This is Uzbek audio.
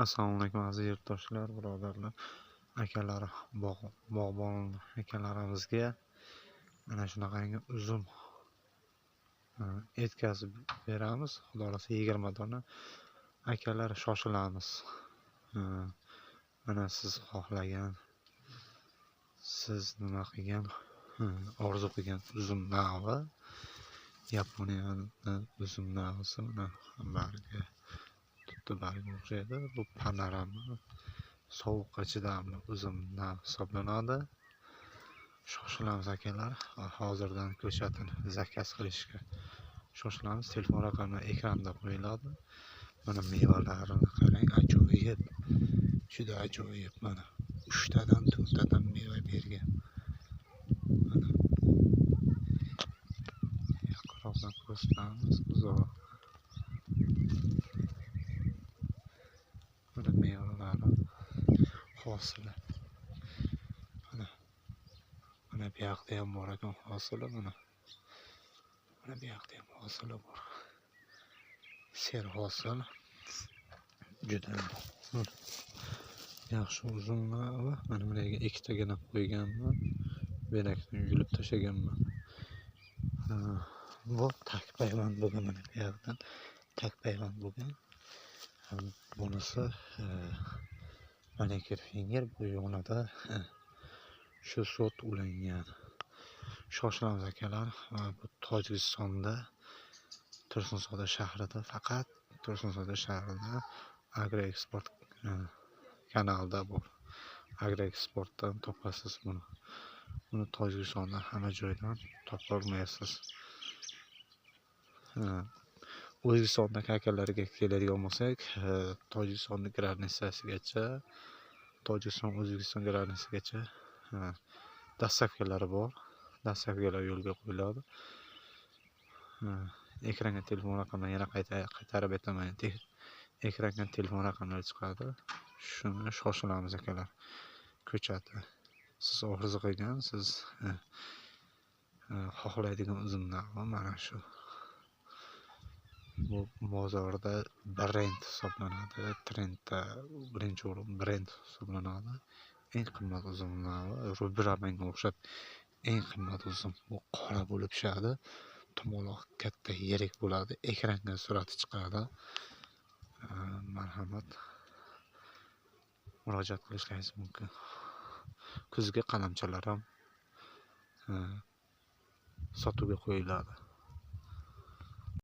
Assalomu alaykum aziz yurtdoshlar, birodarlar, akalar, bog'bon akalarimizga mana shunaqangi uzum yetkazib beramiz. Xudo xolasa 20 dona. Akalar shoshilamiz. Mana siz xohlagan, siz nima qilgan, orzu qilgan uzum navi, Yaponiyadan uzum navisi mana barga tutdi barga o'xshaydi. Bu panorama sovuqqa chidamli uzum nav hisoblanadi. Shoshilamiz akalar, hozirdan ko'chatini zakaz qilishga shoshilamiz. Telefon raqami ekranda qo'yiladi. Mana mevalarini qarang, ajoyib, juda ajoyib. Mana 3 tadan 4 tadan meva bergan. Mana yaqinroqdan ko'rsatamiz. Uzoq. Mana mevalari, hosili. Mana bu yoqda ham bor ekan hosili. Mana bu yoqda ham hosili bor. Ser hosil. Juda yaxshi uzumlar va mana bularga ikkitagina qo'yganman. Benakni yulib tashlaganman. Bu takpayvand bo'lgan, mana bu yoqdan takpayvand bo'lgan. Bunisi manikir finger, bu yo'nida shu sot ulangan. Shoshilamiz akalar. Bu Tojikistonda Tursunsoda shahrida, faqat Tursunsoda shahrida Agroeksport kanalida bor. Agroeksportdan topasiz buni. Buni Tojikistonda hamma joydan topa olmaysiz. O'zbekistondagi akalarga keladigan bo'lsak, Tojikiston granitsasigacha, Tojikiston O'zbekiston granitsasigacha dastavkalari bor. Dastavkalar yo'lga qo'yiladi. Ekranga telefon raqamini yana qaytarib aytaman. Ekranga telefon raqamlari chiqadi. Shuni shoshilamiz akalar. Ko'chati. Siz orzu qilgan, siz xohlaydigan uzumlar mana shu. Bu bozorda brend hisoblanadi. Trendda birinchi o'rin brend hisoblanadi. Eng qimmat uzumlar, Rubiramanga o'xshab eng qimmat uzum. Bu qora bo'lib tushadi. Tomoloq katta yirik bo'ladi. Ekranga surati chiqadi. Marhamat, murojaat qilishingiz mumkin. Kuzgi qalamchalar ham sotuvga qo'yiladi.